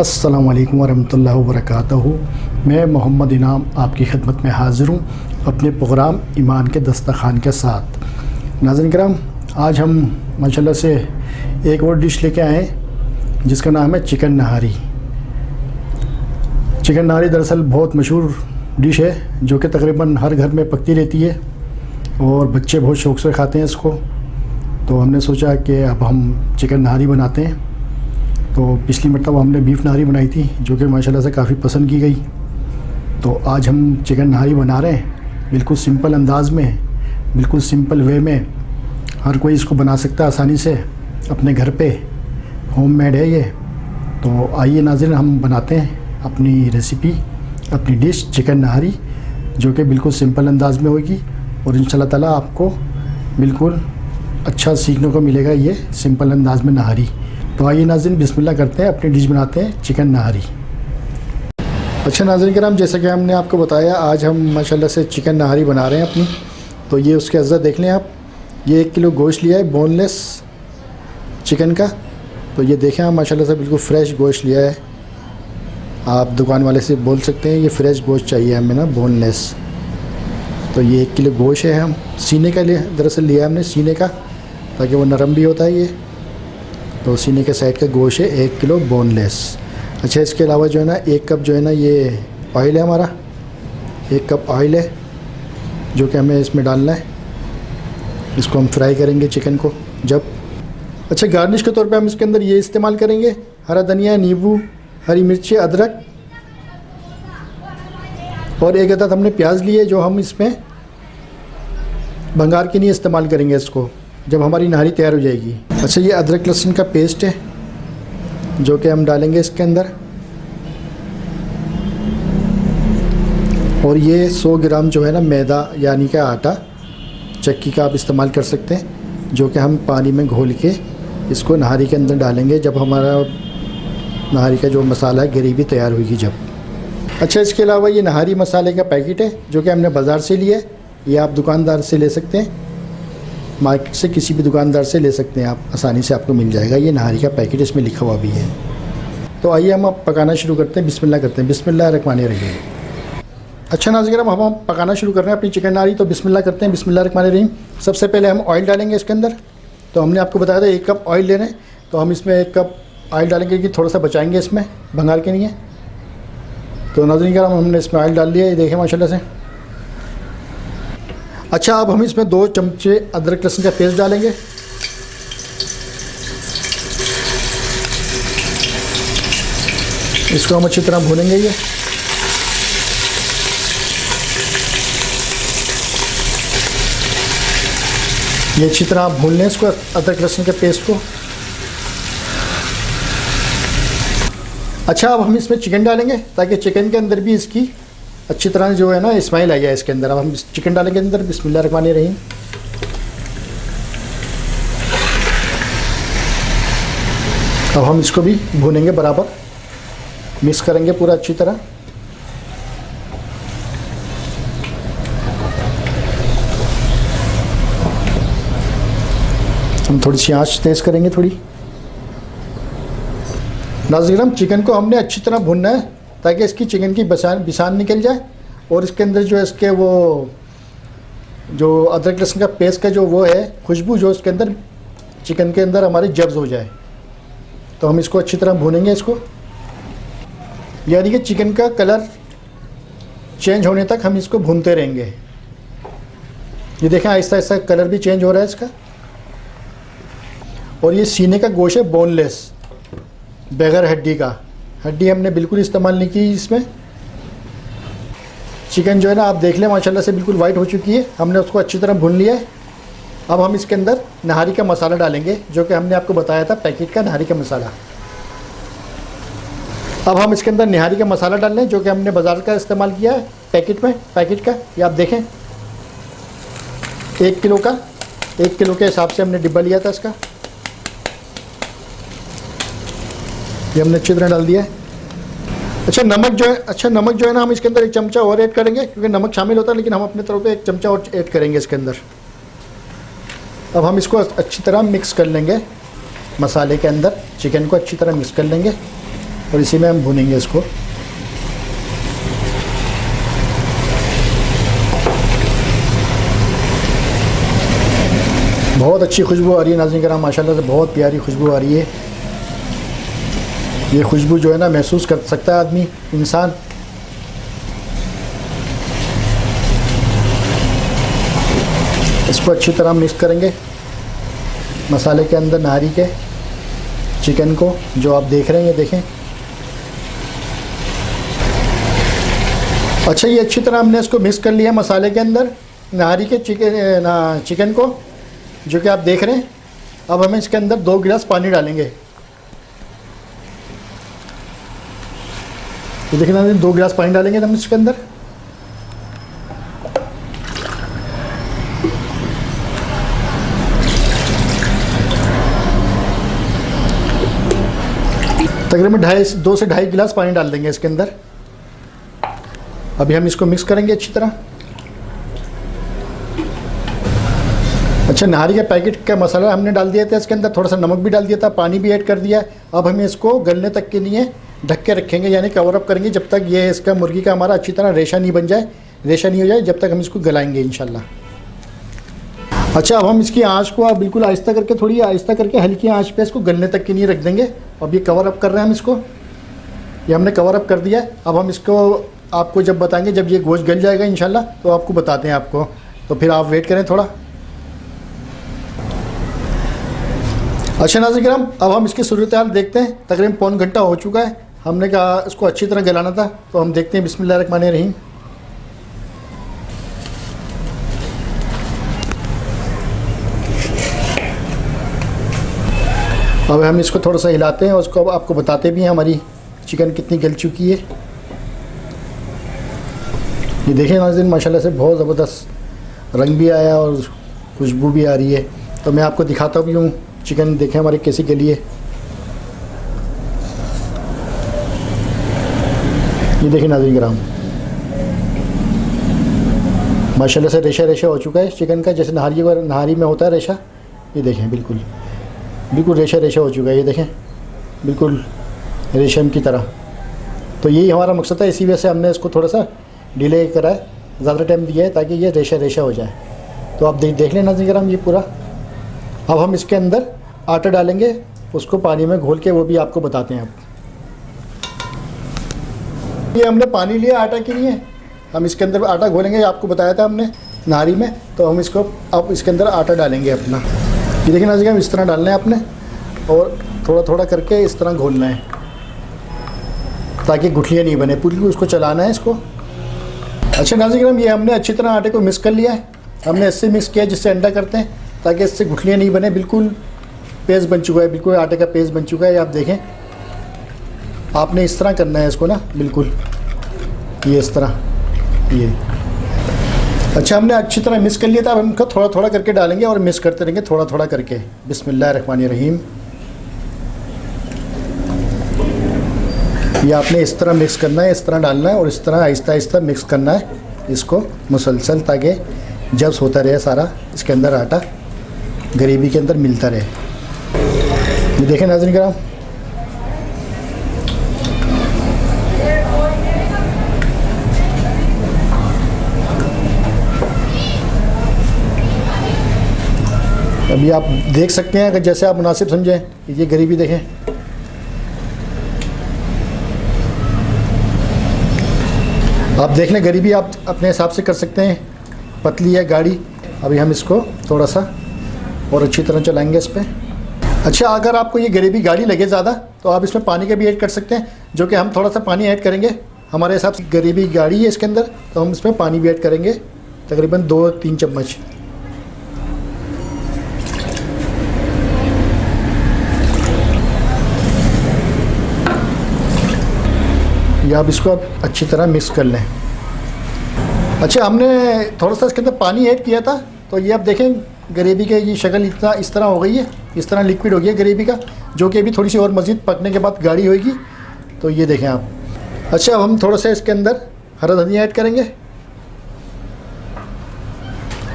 अस्सलाम वालेकुम वरहमतुल्लाहि वबरकातुहू। मैं मोहम्मद इनाम आपकी खिदमत में हाज़िर हूँ अपने प्रोग्राम ईमान के दस्तरखान के साथ। नाज़रीन किराम, आज हम माशाल्लाह से एक और डिश लेके आए हैं जिसका नाम है चिकन नहारी। चिकन नहारी दरअसल बहुत मशहूर डिश है जो कि तकरीबन हर घर में पकती रहती है और बच्चे बहुत शौक़ से खाते हैं इसको। तो हमने सोचा कि अब हम चिकन नहारी बनाते हैं। तो पिछली मरतबा हमने बीफ नहारी बनाई थी जो कि माशाल्लाह से काफ़ी पसंद की गई। तो आज हम चिकन नहारी बना रहे हैं बिल्कुल सिंपल अंदाज में, बिल्कुल सिंपल वे में। हर कोई इसको बना सकता है आसानी से अपने घर पे, होममेड है ये। तो आइए नाज़रीन, हम बनाते हैं अपनी रेसिपी, अपनी डिश चिकन नहारी जो कि बिल्कुल सिंपल अंदाज में होगी और इंशाल्लाह ताला आपको बिल्कुल अच्छा सीखने को मिलेगा ये सिंपल अंदाज में नहारी। तो आइए नाज़रीन, बिस्मिल्लाह करते हैं, अपनी डिश बनाते हैं चिकन नहारी। अच्छा नाज़रीन किराम, जैसा कि हमने आपको बताया आज हम माशाल्लाह से चिकन नहारी बना रहे हैं अपनी। तो ये उसके अज़्ज़ा देख लें आप, ये 1 किलो गोश्त लिया है बोनलेस चिकन का। तो ये देखें आप, माशाल्लाह से बिल्कुल फ़्रेश गोश्त लिया है। आप दुकान वाले से बोल सकते हैं ये फ़्रेश गोश्त चाहिए हमें ना, बोनलेस। तो ये 1 किलो गोश्त है, हम सीने का लिए दरअसल लिया हमने, सीने का, ताकि वो नरम भी होता है ये। तो सीने के साइड का गोश्त है 1 किलो बोनलेस। अच्छा, इसके अलावा जो है ना 1 कप जो है ना ये ऑयल है हमारा, 1 कप ऑयल है जो कि हमें इसमें डालना है। इसको हम फ्राई करेंगे चिकन को जब। अच्छा, गार्निश के तौर पे हम इसके अंदर ये इस्तेमाल करेंगे हरा धनिया, नींबू, हरी मिर्ची, अदरक और एक अदद हमने प्याज लिए जो हम इसमें भंगार के लिए इस्तेमाल करेंगे इसको जब हमारी नहारी तैयार हो जाएगी। अच्छा, ये अदरक लहसुन का पेस्ट है जो कि हम डालेंगे इसके अंदर। और ये 100 ग्राम जो है ना मैदा यानी कि आटा, चक्की का आप इस्तेमाल कर सकते हैं, जो कि हम पानी में घोल के इसको नहारी के अंदर डालेंगे जब हमारा नहारी का जो मसाला है ग्रेवी तैयार होगी जब। अच्छा, इसके अलावा ये नहारी मसाले का पैकेट है जो कि हमने बाज़ार से लिया है। ये आप दुकानदार से ले सकते हैं, मार्केट से किसी भी दुकानदार से ले सकते हैं आप, आसानी से आपको मिल जाएगा। ये नहारी का पैकेट इसमें लिखा हुआ भी है। तो आइए हम अब पकाना शुरू करते हैं, बिस्मिल्लाह करते हैं, बिस्मिल्लाहिर्रहमानिर्रहीम। अच्छा नाज़रीन, अब हम पकाना शुरू कर रहे हैं अपनी चिकन नहारी। तो बिस्मिल्लाह करते हैं, बिस्मिल्लाहिर्रहमानिर्रहीम। सबसे पहले हम ऑयल डालेंगे इसके अंदर। तो हमने आपको बताया था 1 कप ऑयल लेना है, तो हम इसमें 1 कप ऑयल डालेंगे कि थोड़ा सा बचाएंगे इसमें भंगार के लिए। तो नाज़रीन किराम, हमने इसमें ऑयल डाल दिया, ये देखें माशाल्लाह से। अच्छा, अब हम इसमें 2 चमचे अदरक लहसुन का पेस्ट डालेंगे। इसको हम अच्छी तरह भूनेंगे। ये अच्छी तरह आप भून लें इसको, अदरक लहसुन के पेस्ट को। अच्छा, अब हम इसमें चिकन डालेंगे ताकि चिकन के अंदर भी इसकी अच्छी तरह जो है ना स्मेल आई है इसके अंदर। अब हम चिकन डालेंगे अंदर, बिस्मिल्लाहिर्रहमानिर्रहीम। अब हम इसको भी भूनेंगे, बराबर मिक्स करेंगे पूरा अच्छी तरह। हम थोड़ी सी आंच तेज़ करेंगे थोड़ी। नाज़रीन, चिकन को हमने अच्छी तरह भूनना है ताकि इसकी चिकन की बिसान निकल जाए और इसके अंदर जो है इसके वो जो अदरक लहसुन का पेस्ट का जो वो है खुशबू जो इसके अंदर चिकन के अंदर हमारे जब्ज़ हो जाए। तो हम इसको अच्छी तरह भूनेंगे इसको, यानी कि चिकन का कलर चेंज होने तक हम इसको भूनते रहेंगे। ये देखें आहिस्ता आहिस्ता कलर भी चेंज हो रहा है इसका। और ये सीने का गोश्त है बोनलेस, बगैर हड्डी का। हड्डी हमने बिल्कुल इस्तेमाल नहीं की इसमें। चिकन जो है ना आप देख लें माशाल्लाह से बिल्कुल वाइट हो चुकी है, हमने उसको अच्छी तरह भून लिया है। अब हम इसके अंदर नहारी का मसाला डालेंगे जो कि हमने आपको बताया था पैकेट का नहारी का मसाला। अब हम इसके अंदर नहारी का मसाला डाल लें जो कि हमने बाज़ार का इस्तेमाल किया है पैकेट में, पैकेट का। ये आप देखें 1 किलो का, 1 किलो के हिसाब से हमने डिब्बा लिया था इसका। ये हमने अच्छी तरह डाल दिया है। अच्छा, नमक जो है ना हम इसके अंदर 1 चमचा और ऐड करेंगे क्योंकि नमक शामिल होता है, लेकिन हम अपने तरफ पे 1 चमचा और ऐड करेंगे इसके अंदर। अब हम इसको अच्छी तरह मिक्स कर लेंगे मसाले के अंदर, चिकन को अच्छी तरह मिक्स कर लेंगे। और इसी में हम भूनेंगे इसको। बहुत अच्छी खुशबू आ रही है नाज़रीन किराम, माशाल्लाह से बहुत प्यारी खुशबू आ रही है। ये खुशबू जो है ना महसूस कर सकता है आदमी, इंसान। इसको अच्छी तरह मिक्स करेंगे मसाले के अंदर, नाहरी के चिकन को जो आप देख रहे हैं, ये देखें। अच्छा, ये अच्छी तरह हमने इसको मिक्स कर लिया मसाले के अंदर, नाहरी के चिकन को जो कि आप देख रहे हैं। अब हमें इसके अंदर 2 गिलास पानी डालेंगे। तो देखिए ना, 2 गिलास पानी डालेंगे हम इसके अंदर। तकरीबन 2 से 2.5 गिलास पानी डाल देंगे इसके अंदर। अभी हम इसको मिक्स करेंगे अच्छी तरह। अच्छा, नाहरी के पैकेट का मसाला हमने डाल दिया था इसके अंदर, थोड़ा सा नमक भी डाल दिया था, पानी भी ऐड कर दिया। अब हम इसको गलने तक के लिए ढक के रखेंगे, यानी कवर अप करेंगे जब तक ये इसका मुर्गी का हमारा अच्छी तरह रेशा नहीं बन जाए, रेशा नहीं हो जाए, जब तक हम इसको गलाएंगे इंशाल्लाह। अच्छा, अब हम इसकी आंच को बिल्कुल आहिस्ता करके, थोड़ी आहिस्ता करके हल्की आंच पे इसको गलने तक के लिए रख देंगे। अब ये कवर अप कर रहे हैं हम इसको, ये हमने कवर अप कर दिया। अब हम इसको आपको जब बताएंगे, जब ये गोश्त गल जाएगा इंशाल्लाह, तो आपको बताते हैं आपको। तो फिर आप वेट करें थोड़ा। अच्छा नाज़रीन किराम, अब हम इसकी सूरत हाल देखते हैं। तकरीबन पौन घंटा हो चुका है, हमने कहा इसको अच्छी तरह गलाना था, तो हम देखते हैं। बिस्मिल्लाहिर्रहमानिर्रहीम। अब हम इसको थोड़ा सा हिलाते हैं और उसको आपको बताते भी हैं हमारी चिकन कितनी गल चुकी है। ये देखें नाज़रीन, माशाल्लाह से बहुत ज़बरदस्त रंग भी आया और खुशबू भी आ रही है। तो मैं आपको दिखाता भी हूँ चिकन, देखें हमारी कैसी गली है। ये देखें नाज़रीन किराम, माशाल्लाह से रेशा रेशा हो चुका है चिकन का, जैसे नहारी में होता है रेशा। ये देखें बिल्कुल बिल्कुल रेशा रेशा हो चुका है, ये देखें बिल्कुल रेशम की तरह। तो यही हमारा मकसद है, इसी वजह से हमने इसको थोड़ा सा डिले करा है, ज़्यादा टाइम दिया है ताकि ये रेशा रेशा हो जाए। तो आप देख लें नाज़रीन किराम ये पूरा। अब हम इसके अंदर आटा डालेंगे, उसको पानी में घोल के, वो भी आपको बताते हैं। अब ये हमने पानी लिया आटा के लिए, हम इसके अंदर आटा घोलेंगे, आपको बताया था हमने नारी में। तो हम इसको अब इसके अंदर आटा डालेंगे अपना। ये देखिए नाज़रीन, इस तरह डालना है आपने, और थोड़ा थोड़ा करके इस तरह घोलना है ताकि गुठलियाँ नहीं बने, पूरी उसको चलाना है इसको। अच्छा नाज़रीन, ये हमने अच्छी तरह आटे को मिक्स कर लिया है। हमने इससे मिक्स किया जिससे अंडा करते हैं, ताकि इससे गुठलियाँ नहीं बने। बिल्कुल पेस्ट बन चुका है, बिल्कुल आटे का पेस्ट बन चुका है। आप देखें, आपने इस तरह करना है इसको ना, बिल्कुल ये इस तरह ये। अच्छा, हमने अच्छी तरह मिक्स कर लिया था। अब हम इनको थोड़ा थोड़ा करके डालेंगे और मिक्स करते रहेंगे थोड़ा थोड़ा करके। बिस्मिल्लाहिर्रहमानिर्रहीम। ये आपने इस तरह मिक्स करना है, इस तरह डालना है और इस तरह आहिस्ता आहिस्ता मिक्स करना है इसको मुसलसल, ताकि जब्स होता रहे सारा इसके अंदर आटा, ग्रेवी के अंदर मिलता रहे। ये देखें नाज़रीन किराम, अभी आप देख सकते हैं, अगर जैसे आप मुनासिब समझें। ये ग्रेवी देखें, आप देख लें, ग्रेवी आप अपने हिसाब से कर सकते हैं, पतली या गाढ़ी। अभी हम इसको थोड़ा सा और अच्छी तरह चलाएंगे इस पर। अच्छा, अगर आपको ये ग्रेवी गाढ़ी लगे ज़्यादा, तो आप इसमें पानी का भी ऐड कर सकते हैं, जो कि हम थोड़ा सा पानी ऐड करेंगे। हमारे हिसाब से ग्रेवी गाढ़ी है इसके अंदर, तो हम इसमें पानी भी ऐड करेंगे, तकरीबन 2-3 चम्मच। या आप इसको अच्छी तरह मिक्स कर लें। अच्छा, हमने थोड़ा सा इसके अंदर पानी ऐड किया था, तो ये आप देखें ग्रेवी के ये शक्ल इस तरह हो गई है, इस तरह लिक्विड हो गया ग्रेवी का, जो कि अभी थोड़ी सी और मज़ीद पकने के बाद गाढ़ी होगी। तो ये देखें आप। अच्छा, अब हम थोड़ा सा इसके अंदर हरा धनिया ऐड करेंगे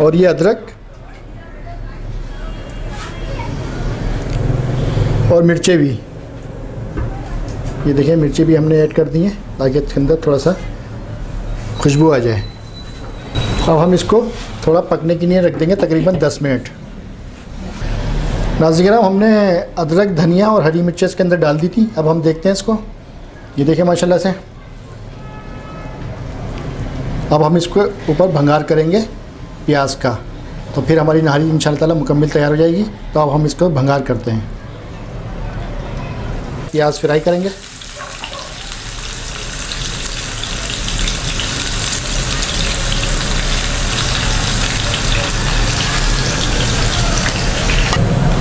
और ये अदरक और मिर्चें भी। ये देखिए मिर्ची भी हमने ऐड कर दी है ताकि इसके अंदर थोड़ा सा खुशबू आ जाए। अब हम इसको थोड़ा पकने के लिए रख देंगे तकरीबन 10 मिनट। नाज़रीन हमने अदरक, धनिया और हरी मिर्च इसके अंदर डाल दी थी। अब हम देखते हैं इसको। ये देखिए माशाल्लाह से अब हम इसको ऊपर भंगार करेंगे प्याज का, तो फिर हमारी नहारी इंशाअल्लाह ताला मुकम्मल तैयार हो जाएगी। तो अब हम इसको भंगार करते हैं। प्याज फ्राई करेंगे।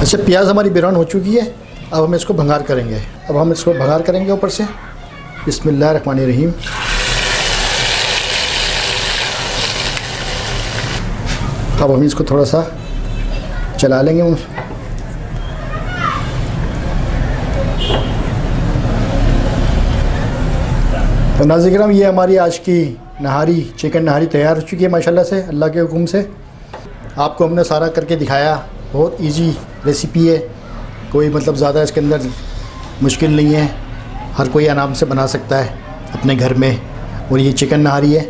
अच्छा, प्याज हमारी ब्राउन हो चुकी है। अब हम इसको भंगार करेंगे। अब हम इसको भंगार करेंगे ऊपर से। बिस्मिल्लाहिर्रहमानिर्रहीम। अब हम इसको थोड़ा सा चला लेंगे। तो नाज़रीन ये हमारी आज की नहारी, चिकन नहारी तैयार हो चुकी है माशाल्लाह से, अल्लाह के हुक्म से। आपको हमने सारा करके दिखाया। बहुत इजी रेसिपी है, कोई मतलब ज़्यादा इसके अंदर मुश्किल नहीं है, हर कोई आराम से बना सकता है अपने घर में। और ये चिकन नहारी है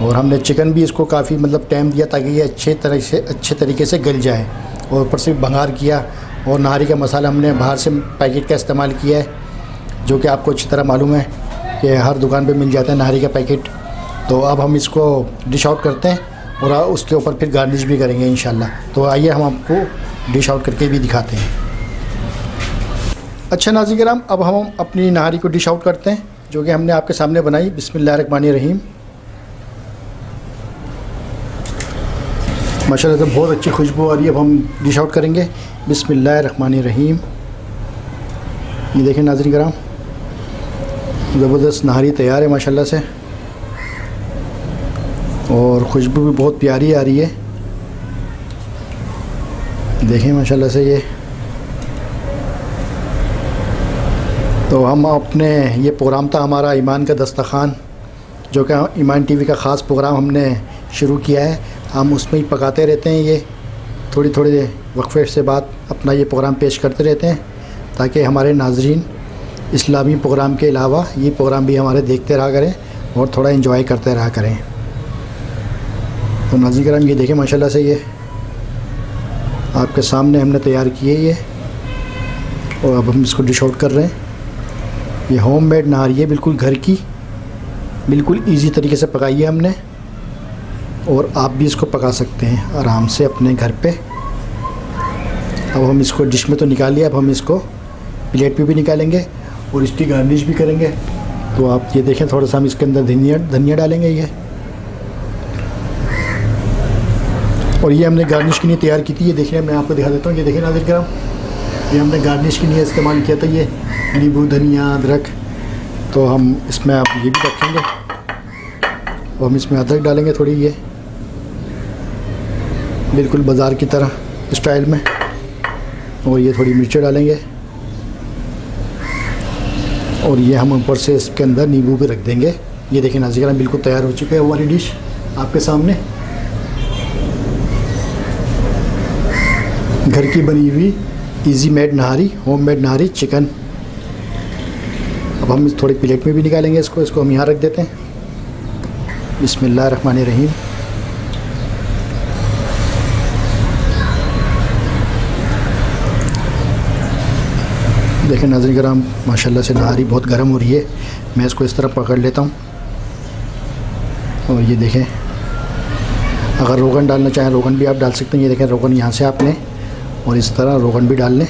और हमने चिकन भी इसको काफ़ी मतलब टाइम दिया ताकि ये अच्छे तरीके से गल जाए। और ऊपर से भंगार किया। और नहारी का मसाला हमने बाहर से पैकेट का इस्तेमाल किया है, जो कि आपको अच्छी तरह मालूम है कि हर दुकान पे मिल जाता है नहारी का पैकेट। तो अब हम इसको डिश आउट करते हैं और उसके ऊपर फिर गार्निश भी करेंगे इंशाल्लाह। तो आइए हम आपको डिश आउट करके भी दिखाते हैं। अच्छा नाज़रीन अब हम अपनी नहारी को डिश आउट करते हैं, जो कि हमने आपके सामने बनाई। बिस्मिल्लाहिर्रहमानिर्रहीम। माशाल्लाह से बहुत अच्छी खुशबू आ रही है। अब हम डिश आउट करेंगे। बिस्मिल्लाहिर्रहमानिर्रहीम। ये देखें नाज़रीन कराम, ज़बरदस्त नहारी तैयार है माशाल्लाह से और खुशबू भी बहुत प्यारी आ रही है। देखें माशाल्लाह से ये। तो हम अपने ये प्रोग्राम था हमारा ईमान का दस्तरखान, जो कि ईमान टीवी का ख़ास प्रोग्राम हमने शुरू किया है। हम उसमें ही पकाते रहते हैं, ये थोड़ी थोड़ी वक्फे से बाद अपना ये प्रोग्राम पेश करते रहते हैं, ताकि हमारे नाज़रीन इस्लामी प्रोग्राम के अलावा ये प्रोग्राम भी हमारे देखते रहा करें और थोड़ा एंजॉय करते रहा करें। तो नाज़रीन ये देखें माशाल्लाह से ये आपके सामने हमने तैयार किए ये, और अब हम इसको डिश आउट कर रहे हैं। ये होममेड नहारी है, बिल्कुल घर की, बिल्कुल इजी तरीके से पकाई है हमने, और आप भी इसको पका सकते हैं आराम से अपने घर पे। अब हम इसको डिश में तो निकाल लिया, अब हम इसको प्लेट पे भी निकालेंगे और इसकी गार्निश भी करेंगे। तो आप ये देखें, थोड़ा सा हम इसके अंदर धनिया डालेंगे ये, और ये हमने गार्निश के लिए तैयार की थी। ये देखिए मैं आपको दिखा देता हूँ। ये देखिए नाज़रीन कराम, ये हमने गार्निश के लिए इस्तेमाल किया था ये नींबू, धनिया, अदरक। तो हम इसमें आप ये भी रखेंगे और हम इसमें अदरक डालेंगे थोड़ी, ये बिल्कुल बाज़ार की तरह स्टाइल में। और ये थोड़ी मिर्ची डालेंगे और ये हम ऊपर से इसके अंदर नींबू भी रख देंगे। ये देखिए नाज़रीन बिल्कुल तैयार हो चुका है हमारी डिश आपके सामने, घर की बनी हुई easy made nahari, home made nahari chicken. अब हम इस थोड़ी प्लेट में भी निकालेंगे इसको हम यहाँ रख देते हैं। बिस्मिल्लाहिर्रहमानिर्रहीम। देखें नाज़रीन कराम माशाल्लाह से नहारी बहुत गर्म हो रही है। मैं इसको इस तरह पकड़ लेता हूँ और ये देखें, अगर रोगन डालना चाहें रोगन भी आप डाल सकते हैं। ये देखें रोगन यहाँ से आप लें और इस तरह रोगन भी डाल लें।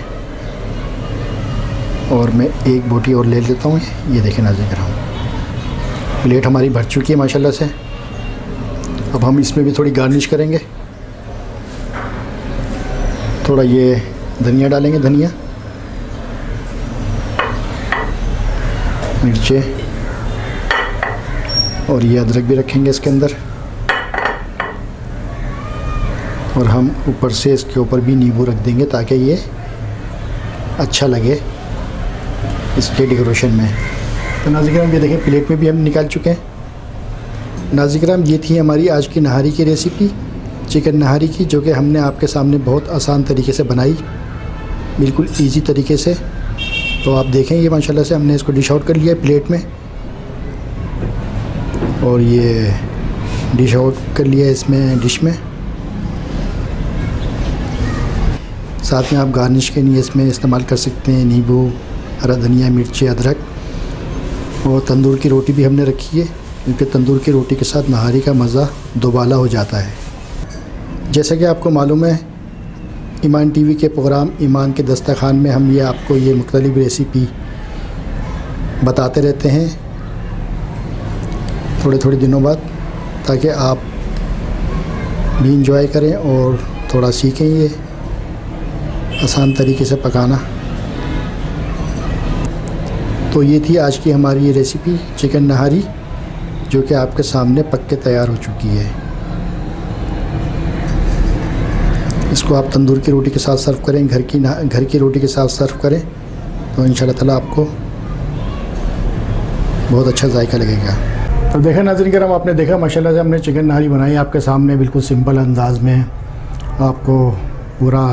और मैं एक बोटी और ले लेता हूँ। ये देखें नाज़रीन कराम, प्लेट हमारी भर चुकी है माशाल्लाह से। अब हम इसमें भी थोड़ी गार्निश करेंगे। थोड़ा ये धनिया डालेंगे, धनिया, मिर्चें, और ये अदरक भी रखेंगे इसके अंदर। और हम ऊपर से इसके ऊपर भी नींबू रख देंगे ताकि ये अच्छा लगे इसके डेकोरेशन में। तो नाज़रीन ये देखें प्लेट में भी हम निकाल चुके हैं। नाज़रीन ये थी हमारी आज की नहारी की रेसिपी, चिकन नहारी की, जो कि हमने आपके सामने बहुत आसान तरीके से बनाई, बिल्कुल इजी तरीके से। तो आप देखें ये माशाल्लाह से हमने इसको डिश आउट कर लिया है प्लेट में, और ये डिश आउट कर लिया है इसमें डिश में। साथ में आप गार्निश के लिए इसमें इस्तेमाल कर सकते हैं नींबू, हरा धनिया, मिर्ची, अदरक, और तंदूर की रोटी भी हमने रखी है, क्योंकि तंदूर की रोटी के साथ नहारी का मज़ा दोबाला हो जाता है। जैसा कि आपको मालूम है, ईमान टीवी के प्रोग्राम ईमान के दस्तरखान में हम ये आपको ये मुख्तलिफ़ रेसिपी बताते रहते हैं थोड़े थोड़े दिनों बाद, ताकि आप भी इंजॉय करें और थोड़ा सीखें ये आसान तरीके से पकाना। तो ये थी आज की हमारी ये रेसिपी चिकन नहारी, जो कि आपके सामने पक के तैयार हो चुकी है। इसको आप तंदूर की रोटी के साथ सर्व करें, घर की रोटी के साथ सर्व करें, तो इंशाल्लाह ताला आपको बहुत अच्छा जायका लगेगा। तो देखा नाज़रीन करम, आपने देखा माशाल्लाह से हमने चिकन नहारी बनाई आपके सामने बिल्कुल सिंपल अंदाज़ में, आपको पूरा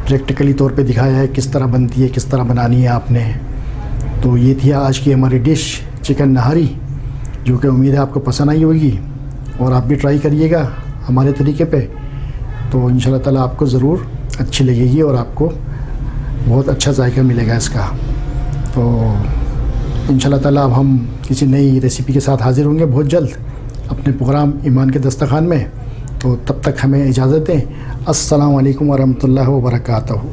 प्रैक्टिकली तौर पे दिखाया है किस तरह बनती है, किस तरह बनानी है आपने। तो ये थी आज की हमारी डिश चिकन नहारी, जो कि उम्मीद है आपको पसंद आई होगी, और आप भी ट्राई करिएगा हमारे तरीके पे, तो इंशाल्लाह ताला आपको ज़रूर अच्छी लगेगी और आपको बहुत अच्छा जायका मिलेगा इसका। तो इंशाल्लाह ताला अब हम किसी नई रेसिपी के साथ हाज़िर होंगे बहुत जल्द अपने प्रोग्राम ईमान के दस्तरखान में। तो तब तक हमें इजाज़त दें। अस्सलामु अलैकुम वरहमतुल्लाहि वबरकातुहू।